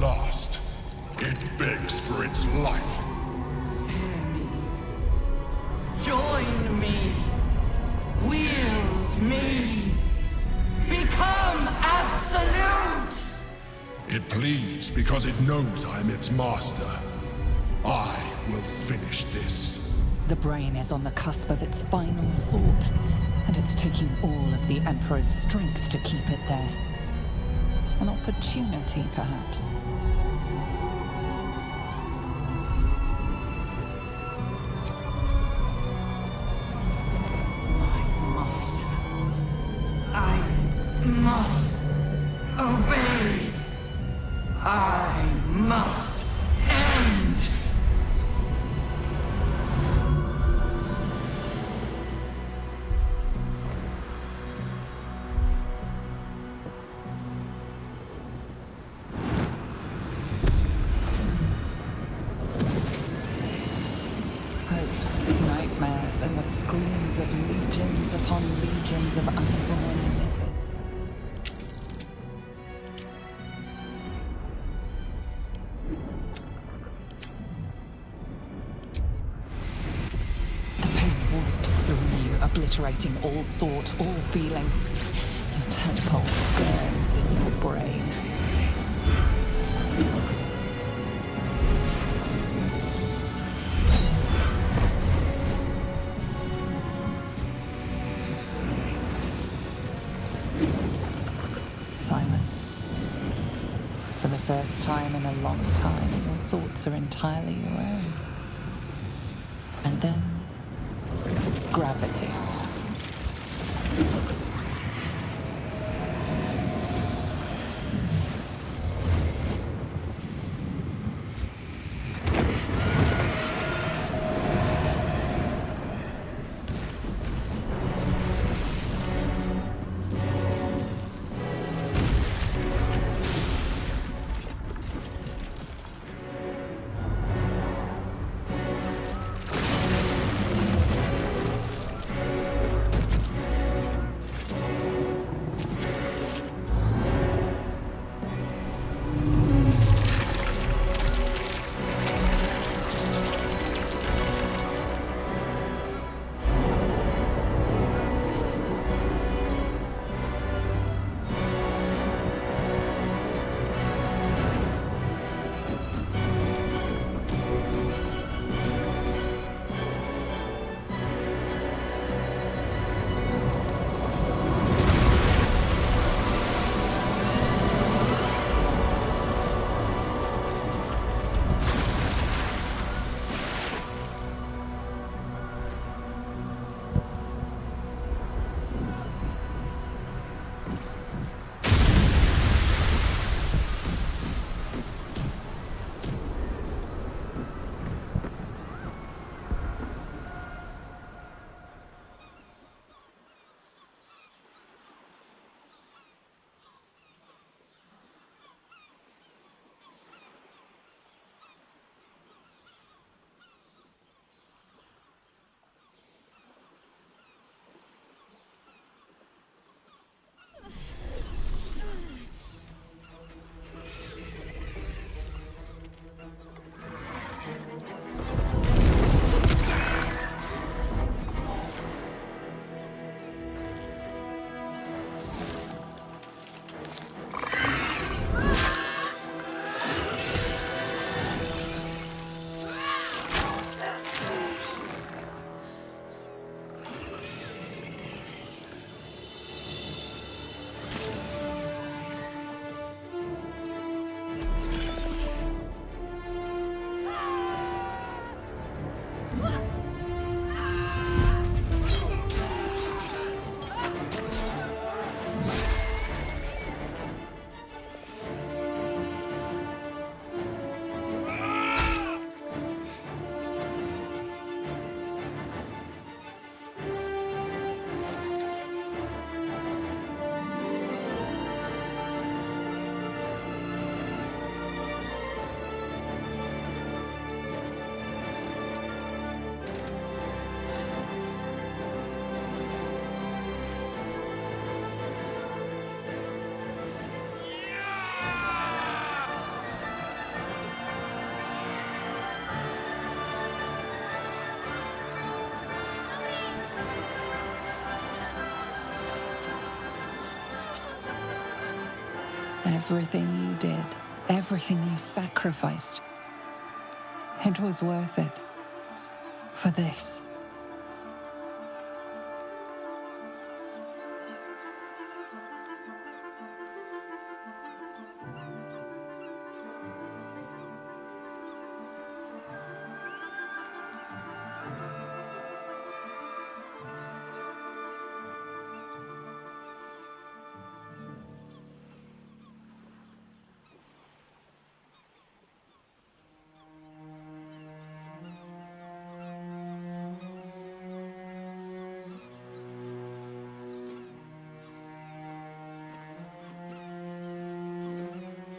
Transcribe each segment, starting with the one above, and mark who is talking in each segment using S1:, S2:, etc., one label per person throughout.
S1: last. It begs for its life.
S2: Join me. Wield me. Become absolute.
S1: It pleads because it knows I am its master. I will finish this.
S3: The brain is on the cusp of its final thought, and it's taking all of the Emperor's strength to keep it there. An opportunity, perhaps.
S2: I must obey. I must end.
S3: Hopes, nightmares, and the screams of legions upon legions of unborn lipids. The pain warps through you, obliterating all thought, all feeling. Your tadpole burns in your brain. Silence. For the first time in a long time, your thoughts are entirely your own. And then, gravity. Everything you did, everything you sacrificed, it was worth it. For this.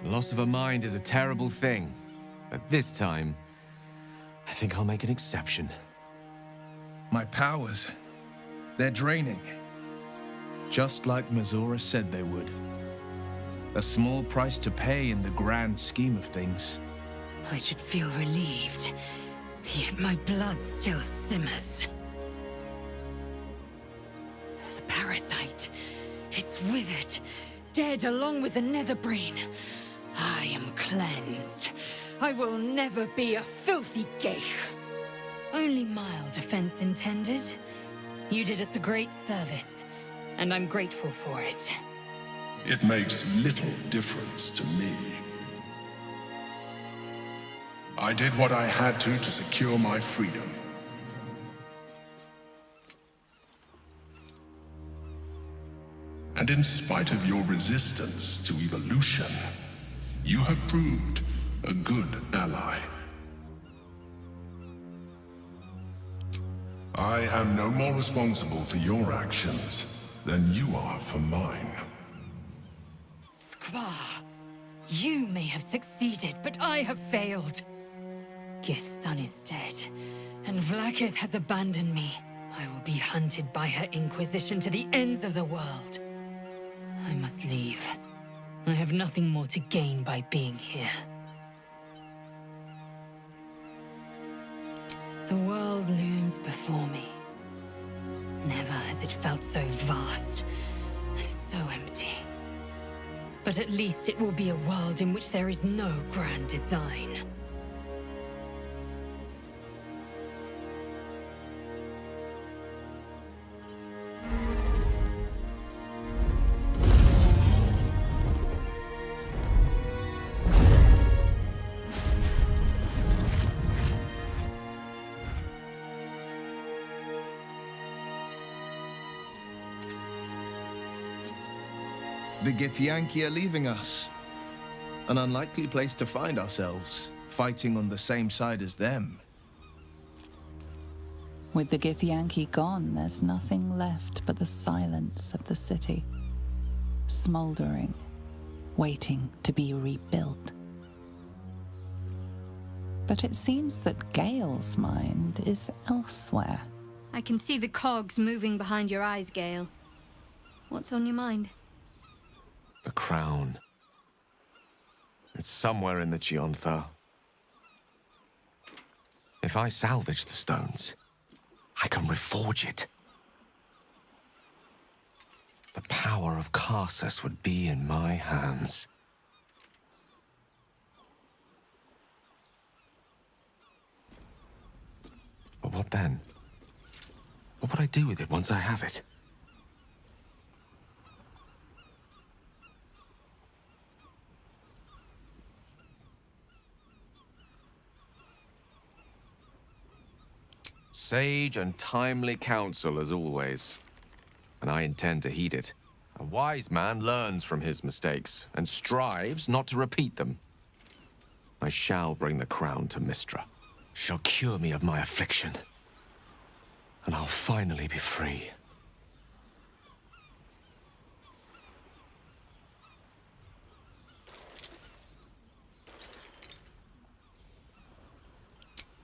S4: Loss of a mind is a terrible thing, but this time, I think I'll make an exception.
S5: My powers, they're draining. Just like Mazora said they would. A small price to pay in the grand scheme of things.
S6: I should feel relieved, yet my blood still simmers. The parasite, it's withered, dead along with the netherbrain. I am cleansed. I will never be a filthy geich. Only mild offense intended. You did us a great service, and I'm grateful for it.
S1: It makes little difference to me. I did what I had to secure my freedom. And in spite of your resistance to evolution, you have proved a good ally. I am no more responsible for your actions than you are for mine.
S6: Skvar, you may have succeeded, but I have failed. Gith's son is dead, and Vlaakith has abandoned me. I will be hunted by her Inquisition to the ends of the world. I must leave. I have nothing more to gain by being here. The world looms before me. Never has it felt so vast, so empty. But at least it will be a world in which there is no grand design.
S5: The Githyanki are leaving us. An unlikely place to find ourselves, fighting on the same side as them.
S3: With the Githyanki gone, there's nothing left but the silence of the city. Smoldering, waiting to be rebuilt. But it seems that Gale's mind is elsewhere.
S7: I can see the cogs moving behind your eyes, Gale. What's on your mind?
S4: The crown. It's somewhere in the Chiontha. If I salvage the stones, I can reforge it. The power of Karsus would be in my hands. But what then? What would I do with it once I have it? Sage and timely counsel, as always. And I intend to heed it. A wise man learns from his mistakes, and strives not to repeat them. I shall bring the crown to Mystra. She'll cure me of my affliction. And I'll finally be free.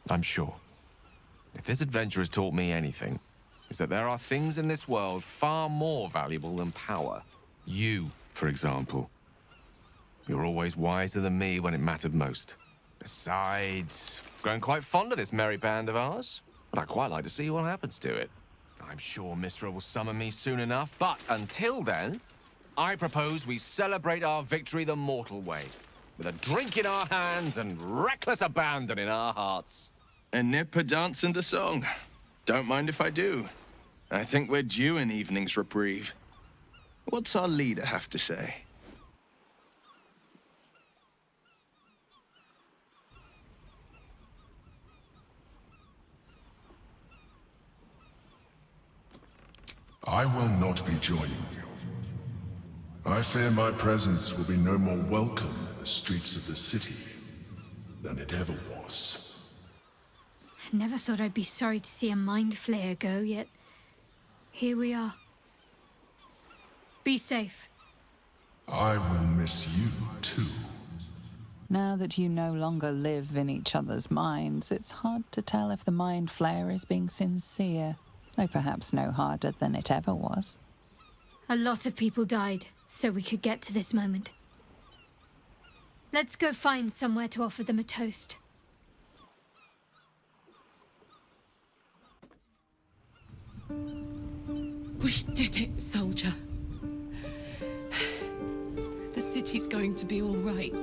S4: I'm sure. If this adventure has taught me anything, is that there are things in this world far more valuable than power. You, for example. You're always wiser than me when it mattered most. Besides, I've grown quite fond of this merry band of ours, but I'd quite like to see what happens to it. I'm sure Mystra will summon me soon enough, but until then, I propose we celebrate our victory the mortal way, with a drink in our hands and reckless abandon in our hearts.
S5: A nip, a dance, and a song. Don't mind if I do. I think we're due an evening's reprieve. What's our leader have to say?
S1: I will not be joining you. I fear my presence will be no more welcome in the streets of the city than it ever was.
S7: I never thought I'd be sorry to see a mind flayer go, yet here we are. Be safe.
S1: I will miss you too.
S3: Now that you no longer live in each other's minds, it's hard to tell if the mind flayer is being sincere, though perhaps no harder than it ever was.
S7: A lot of people died, so we could get to this moment. Let's go find somewhere to offer them a toast.
S8: We did it, soldier. The city's going to be all right.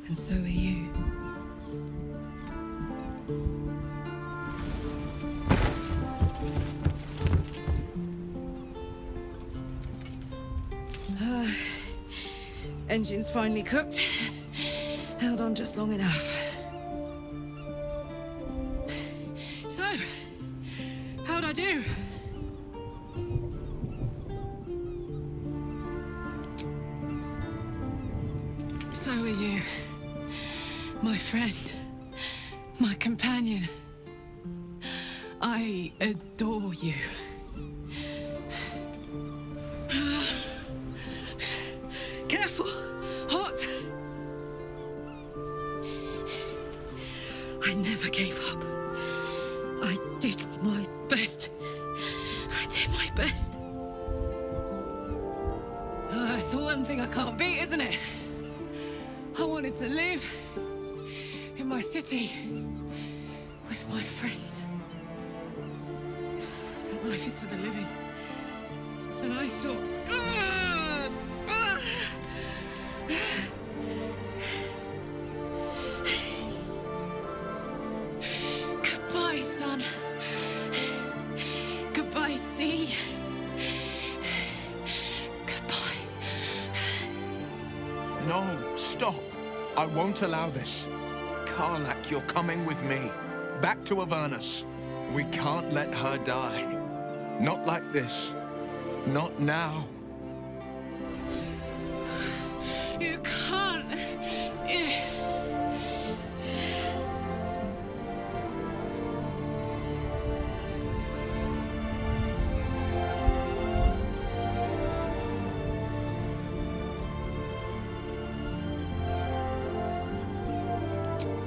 S8: And so are you. Engine's finally cooked. Held on just long enough. So, how'd I do? So are you. My friend. My companion. I adore you. Careful! Hot! I never gave up. I did my best. I did my best. It's the one thing I can't beat, isn't it? I wanted to live in my city with my friends. But life is for the living. And I saw... Goodbye, son. Goodbye, sea. Goodbye.
S5: No, stop. I won't allow this. Karlak, you're coming with me. Back to Avernus. We can't let her die. Not like this. Not now.
S8: You can't.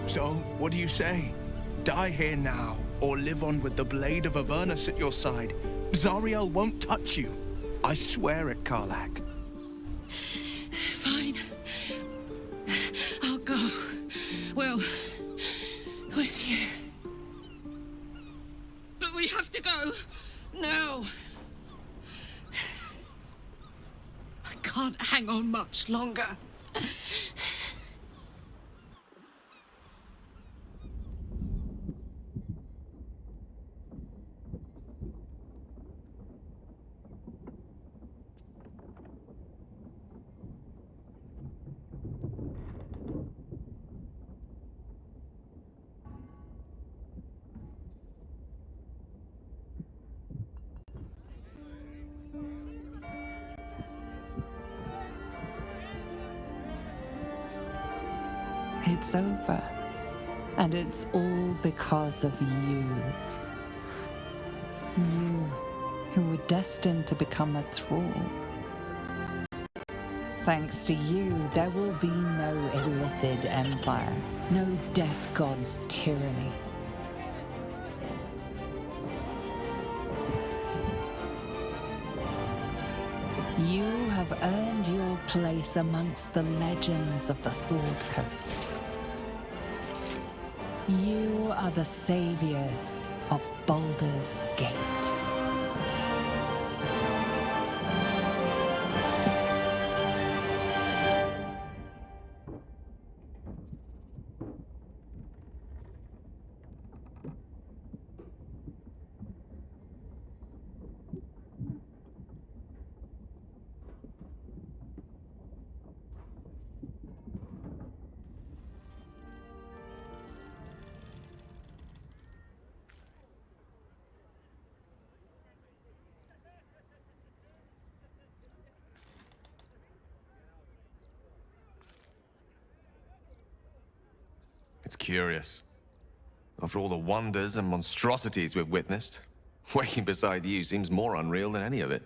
S5: So, what do you say? Die here now, or live on with the blade of Avernus at your side. Zariel won't touch you. I swear it, Karlak.
S8: Fine. I'll go. Well, with you. But we have to go. Now. I can't hang on much longer.
S3: It's over. And it's all because of you. You, who were destined to become a thrall. Thanks to you, there will be no Illithid empire, no death god's tyranny. You have earned your place amongst the legends of the Sword Coast. You are the saviors of Baldur's Gate.
S4: It's curious. After all the wonders and monstrosities we've witnessed, waking beside you seems more unreal than any of it.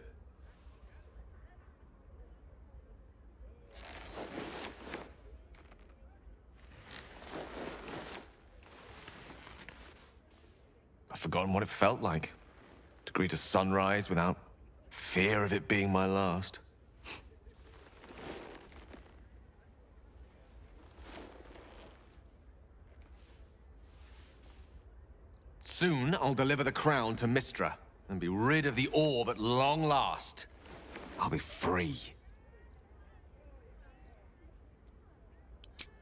S4: I've forgotten what it felt like to greet a sunrise without fear of it being my last. Soon, I'll deliver the crown to Mistra and be rid of the orb at long last. I'll be free.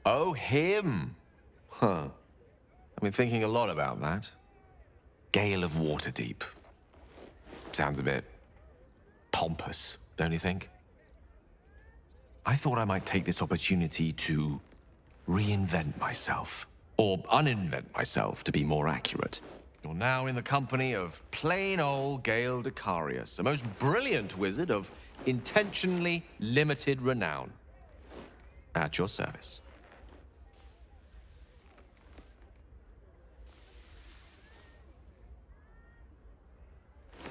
S4: Oh, him! Huh. I've been thinking a lot about that. Gale of Waterdeep. Sounds a bit pompous, don't you think? I thought I might take this opportunity to reinvent myself. Or uninvent myself, to be more accurate. You're now in the company of plain old Gale Decarius, a most brilliant wizard of intentionally limited renown. At your service.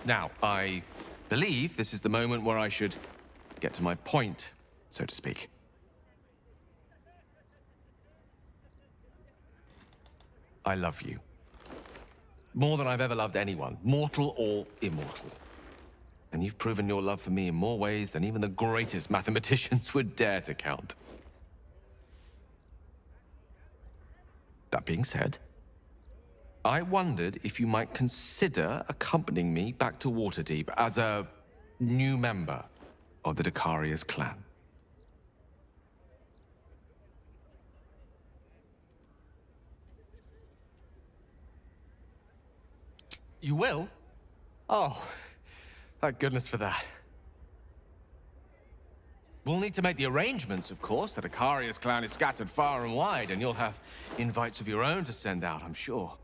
S4: Now, I believe this is the moment where I should get to my point, so to speak. I love you. More than I've ever loved anyone, mortal or immortal. And you've proven your love for me in more ways than even the greatest mathematicians would dare to count. That being said, I wondered if you might consider accompanying me back to Waterdeep as a new member of the Decarius clan. You will? Oh, thank goodness for that. We'll need to make the arrangements, of course. The Decarius clan is scattered far and wide, and you'll have invites of your own to send out, I'm sure.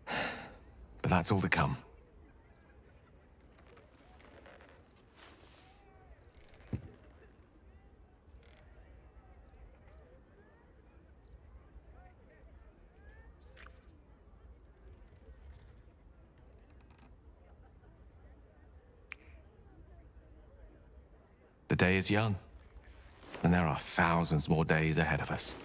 S4: But that's all to come. The day is young, and there are thousands more days ahead of us.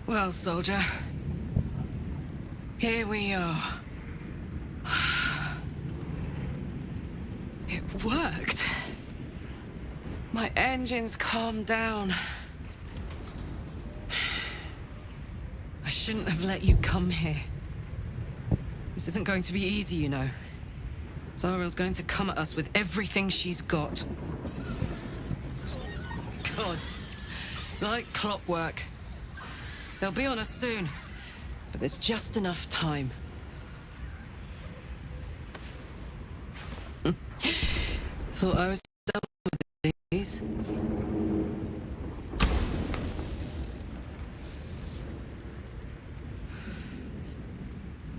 S8: Well, soldier. Here we are. It worked. My engines calmed down. I shouldn't have let you come here. This isn't going to be easy, you know. Zariel's going to come at us with everything she's got. Gods. Like clockwork. They'll be on us soon, but there's just enough time. Thought I was done with these.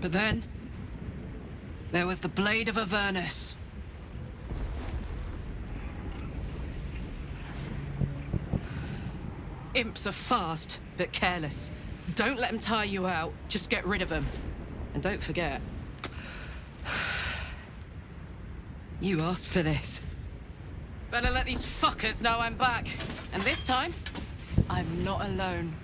S8: But then, there was the Blade of Avernus. Imps are fast, but careless. Don't let them tire you out, just get rid of them. And don't forget, you asked for this. Better let these fuckers know I'm back. And this time, I'm not alone.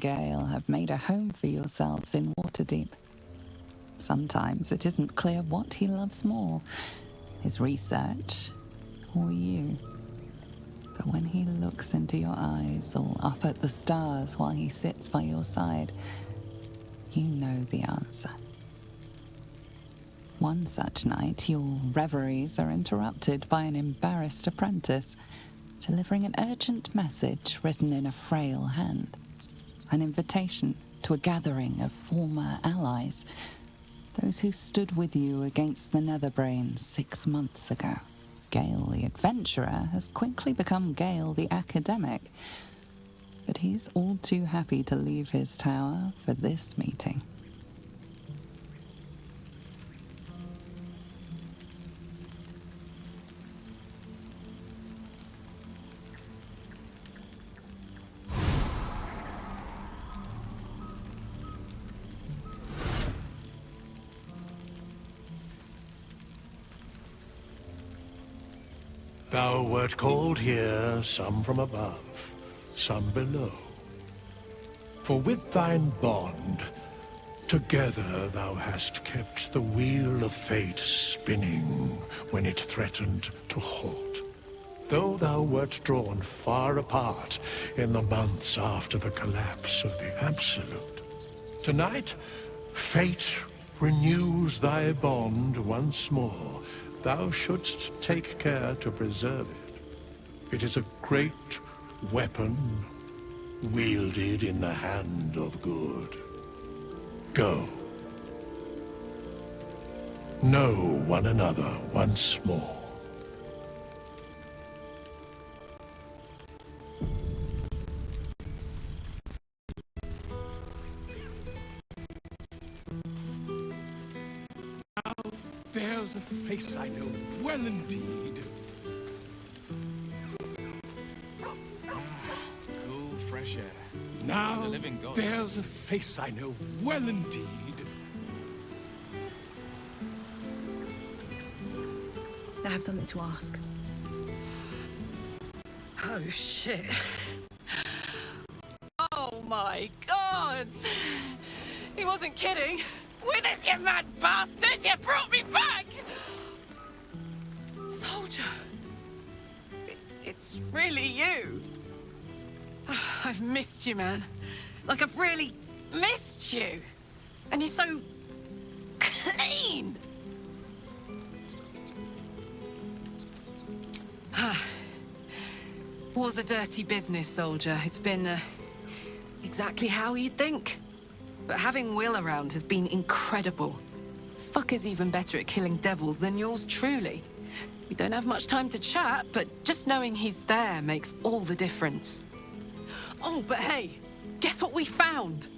S3: Gale have made a home for yourselves in Waterdeep. Sometimes it isn't clear what he loves more, his research or you. But when he looks into your eyes or up at the stars while he sits by your side, you know the answer. One such night, your reveries are interrupted by an embarrassed apprentice delivering an urgent message written in a frail hand. An invitation to a gathering of former allies, those who stood with you against the Netherbrain 6 months ago. Gale the adventurer has quickly become Gale the academic, but he's all too happy to leave his tower for this meeting.
S9: Thou wert called here, some from above, some below. For with thine bond, together thou hast kept the wheel of fate spinning when it threatened to halt. Though thou wert drawn far apart in the months after the collapse of the Absolute, tonight, fate renews thy bond once more. Thou shouldst take care to preserve it. It is a great weapon, wielded in the hand of good. Go. Know one another once more.
S5: There's a face I know well indeed. Cool, fresh air. Now, there's a face I know well indeed.
S10: I have something to ask.
S8: Oh, shit. Oh, my God. He wasn't kidding. With us, you mad bastard! You brought me back! Soldier. It's really you. I've missed you, man. Like, I've really missed you. And you're so clean. War's a dirty business, soldier. It's been exactly how you'd think. But having Will around has been incredible. Fucker's even better at killing devils than yours truly. We don't have much time to chat, but just knowing he's there makes all the difference. Oh, but hey, guess what we found?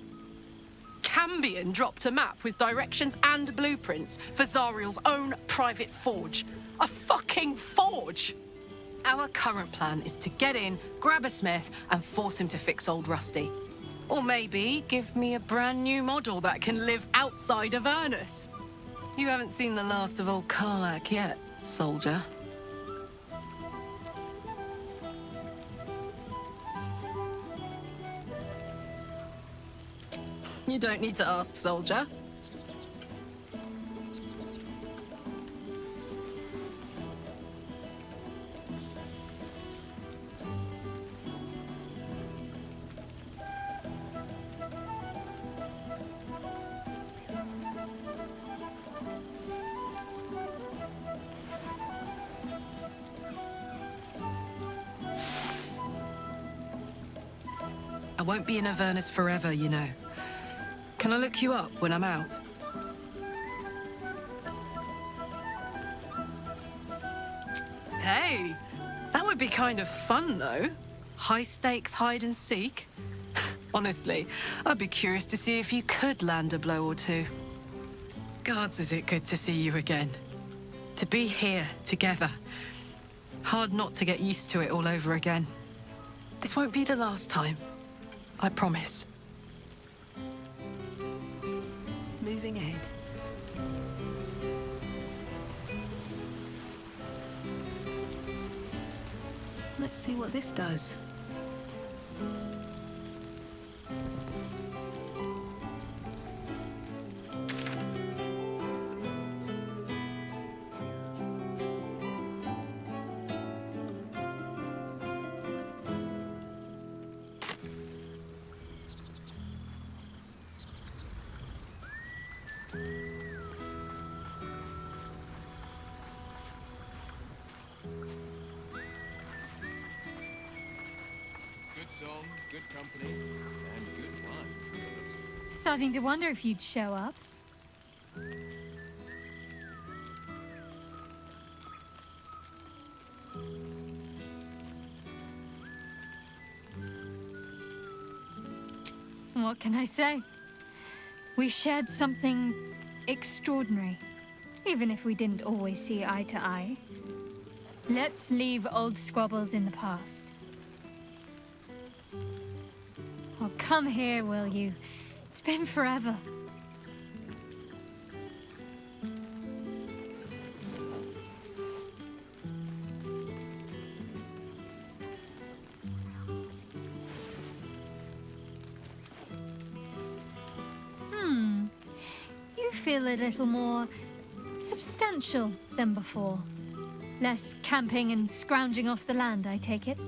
S8: Cambion dropped a map with directions and blueprints for Zariel's own private forge. A fucking forge! Our current plan is to get in, grab a smith, and force him to fix old Rusty. Or maybe give me a brand new model that can live outside of Ernest. You haven't seen the last of old Karlak yet, soldier. You don't need to ask, soldier. I won't be in Avernus forever, you know. Can I look you up when I'm out? Hey, that would be kind of fun, though. High-stakes hide and seek. Honestly, I'd be curious to see if you could land a blow or two. Gods, is it good to see you again. To be here, together. Hard not to get used to it all over again. This won't be the last time. I promise.
S10: Moving ahead. Let's see what this does.
S4: Good song, good company, and good wine.
S7: Starting to wonder if you'd show up. What can I say? We shared something extraordinary, even if we didn't always see eye to eye. Let's leave old squabbles in the past. Oh, come here, will you? It's been forever. You feel a little more substantial than before. Less camping and scrounging off the land, I take it.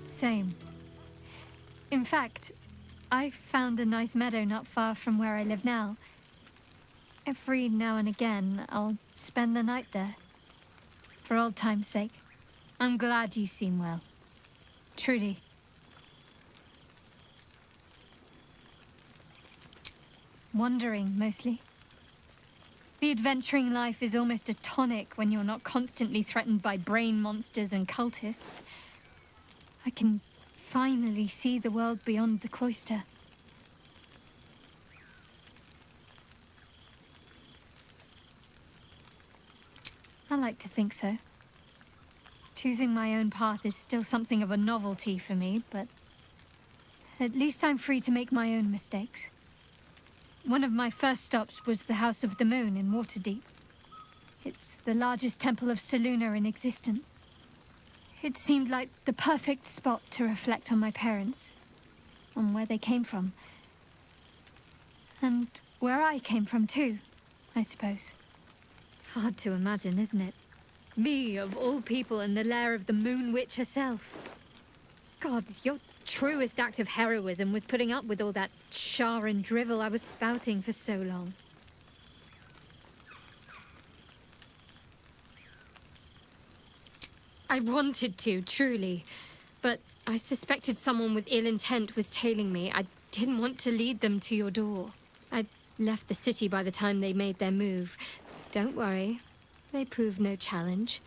S7: Same. In fact, I found a nice meadow not far from where I live now. Every now and again, I'll spend the night there. For old time's sake. I'm glad you seem well. Trudy. Wandering, mostly. The adventuring life is almost a tonic when you're not constantly threatened by brain monsters and cultists. I can finally see the world beyond the cloister. I like to think so. Choosing my own path is still something of a novelty for me, but at least I'm free to make my own mistakes. One of my first stops was the House of the Moon in Waterdeep. It's the largest temple of Selûne in existence. It seemed like the perfect spot to reflect on my parents, on where they came from. And where I came from too, I suppose. Hard to imagine, isn't it? Me, of all people, in the lair of the Moon Witch herself. God, your truest act of heroism was putting up with all that char and drivel I was spouting for so long. I wanted to, truly. But I suspected someone with ill intent was tailing me. I didn't want to lead them to your door. I'd left the city by the time they made their move. Don't worry. They proved no challenge.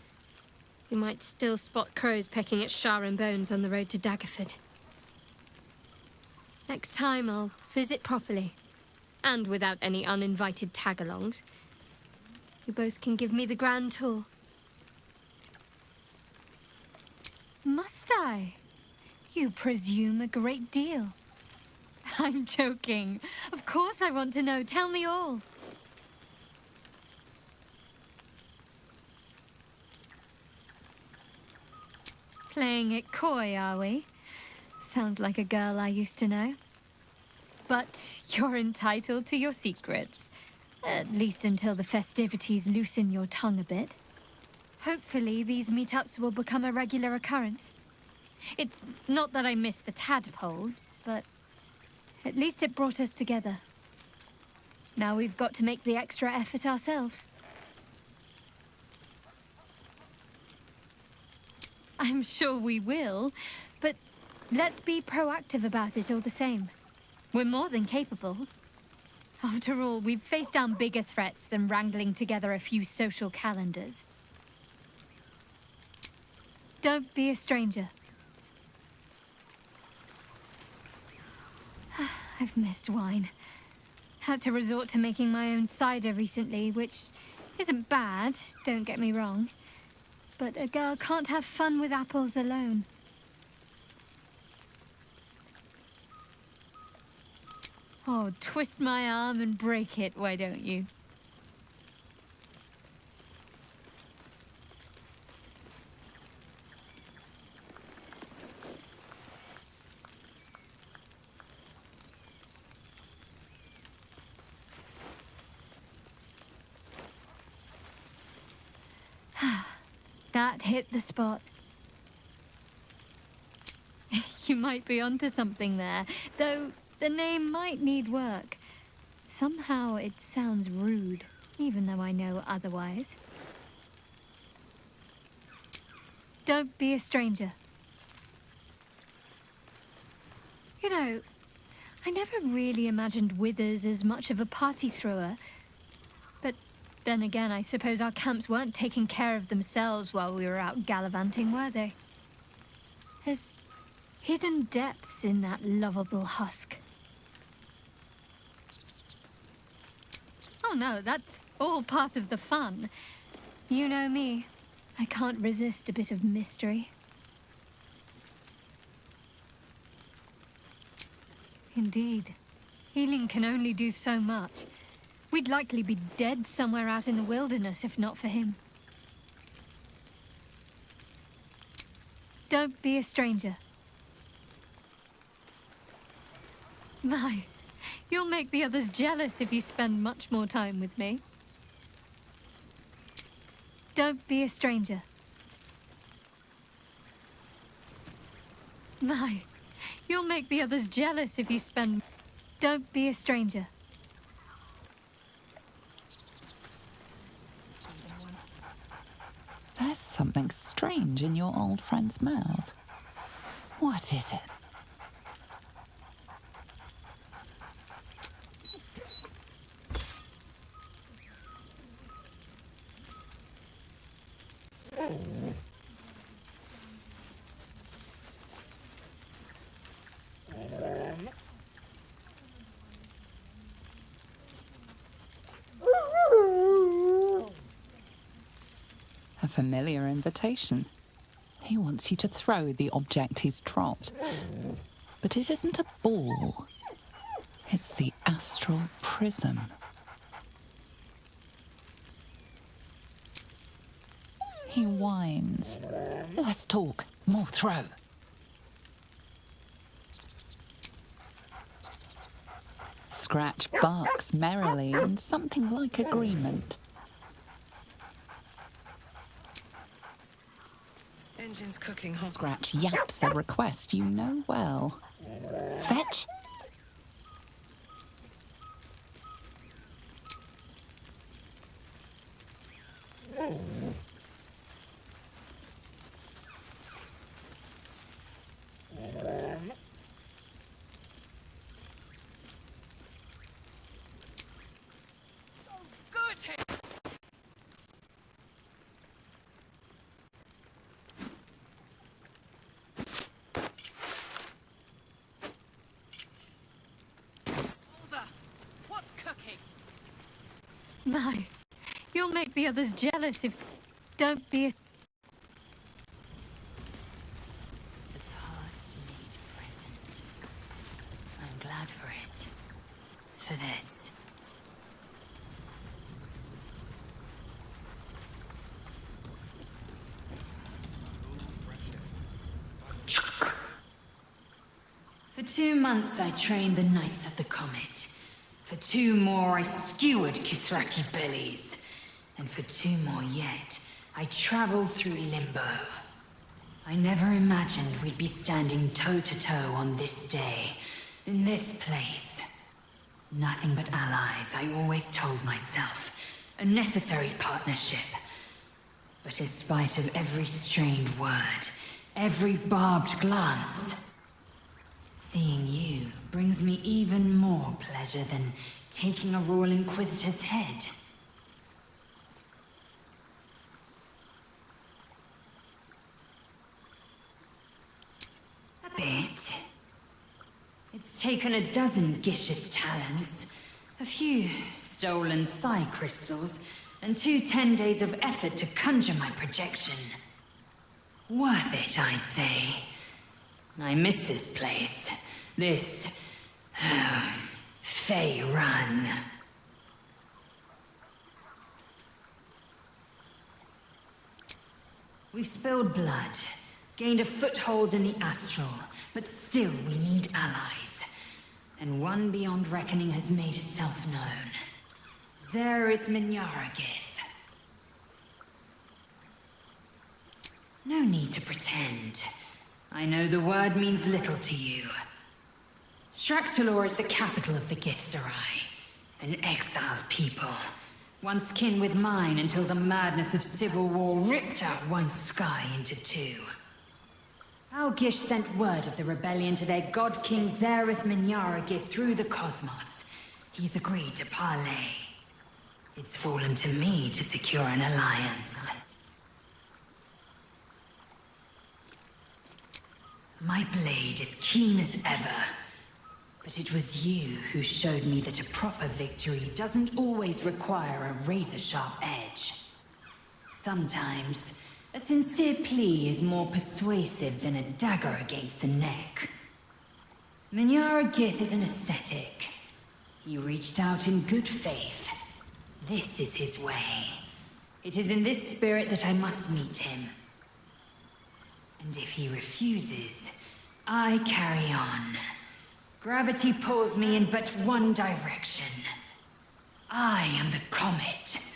S7: You might still spot crows pecking at Shar and Bones on the road to Daggerford. Next time I'll visit properly. And without any uninvited tag-alongs. You both can give me the grand tour. Must I? You presume a great deal. I'm joking. Of course I want to know. Tell me all. Playing it coy, are we? Sounds like a girl I used to know. But you're entitled to your secrets. At least until the festivities loosen your tongue a bit. Hopefully, these meetups will become a regular occurrence. It's not that I miss the tadpoles, but at least it brought us together. Now we've got to make the extra effort ourselves. I'm sure we will, but let's be proactive about it all the same. We're more than capable. After all, we've faced down bigger threats than wrangling together a few social calendars. Don't be a stranger. I've missed wine. Had to resort to making my own cider recently, which isn't bad, don't get me wrong. But a girl can't have fun with apples alone. Oh, twist my arm and break it, why don't you? That hit the spot. You might be onto something there, though the name might need work. Somehow it sounds rude, even though I know otherwise. Don't be a stranger. You know, I never really imagined Withers as much of a party thrower. But then again, I suppose our camps weren't taking care of themselves while we were out gallivanting, were they? There's hidden depths in that lovable husk. Oh no, that's all part of the fun. You know me. I can't resist a bit of mystery. Indeed. Healing can only do so much. We'd likely be dead somewhere out in the wilderness if not for him. Don't be a stranger. My, you'll make the others jealous if you spend much more time with me. Don't be a stranger. My, you'll make the others jealous if you spend... Don't be a stranger.
S3: There's something strange in your old friend's mouth. What is it? A familiar invitation. He wants you to throw the object he's dropped. But it isn't a ball. It's the astral prism. He whines. Less talk, more throw. Scratch barks merrily in something like agreement.
S8: Engine's cooking hot.
S3: Scratch yaps a request you know well. Fetch.
S7: My, you'll make the others jealous if... Don't be a...
S2: The past made present. I'm glad for it. For this. For 2 months I trained the Knights of the Comet. For 2 more, I skewered Kithraki bellies. And for 2 more yet, I traveled through limbo. I never imagined we'd be standing toe-to-toe on this day, in this place. Nothing but allies, I always told myself. A necessary partnership. But in spite of every strained word, every barbed glance, seeing you brings me even more pleasure than taking a Royal Inquisitor's head. A bit. It's taken a dozen Gish's talents, a few stolen psi crystals, and 2 10 days of effort to conjure my projection. Worth it, I'd say. I miss this place. This... Fey Run. We've spilled blood, gained a foothold in the astral, but still we need allies. And one beyond reckoning has made itself known. Zerith Minyaragith. No need to pretend. I know the word means little to you. Shraktalor is the capital of the Githzerai, an exiled people, once kin with mine until the madness of civil war ripped out one sky into two. Algish sent word of the rebellion to their god king Zareth Minyaragith through the cosmos. He's agreed to parley. It's fallen to me to secure an alliance. My blade is keen as ever, but it was you who showed me that a proper victory doesn't always require a razor-sharp edge. Sometimes, a sincere plea is more persuasive than a dagger against the neck. Minyaragith is an ascetic. He reached out in good faith. This is his way. It is in this spirit that I must meet him. And if he refuses, I carry on. Gravity pulls me in but one direction. I am the comet.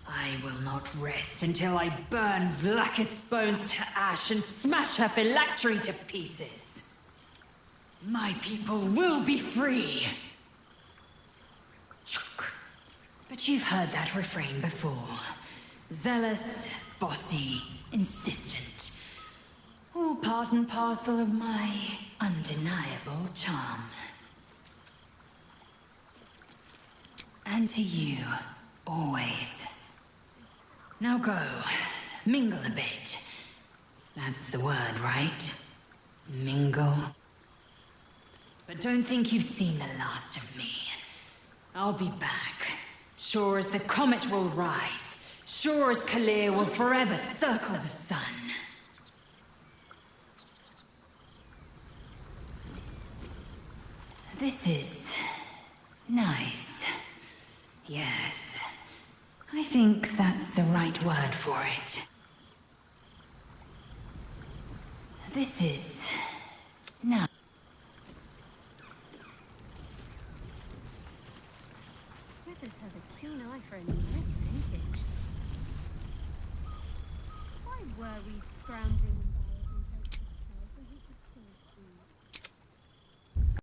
S2: I will not rest until I burn Vlaakith's bones to ash and smash her phylactery to pieces. My people will be free. But you've heard that refrain before. Zealous, bossy, insistent. All part and parcel of my undeniable charm. And to you, always. Now go, mingle a bit. That's the word, right? Mingle. But don't think you've seen the last of me. I'll be back. Sure as the comet will rise. Sure as Kalir will forever circle the sun. This is nice. Yes. I think that's the right word for it. This is nice.
S7: Withers has a keen eye for any nice vintage. Why were we scrounging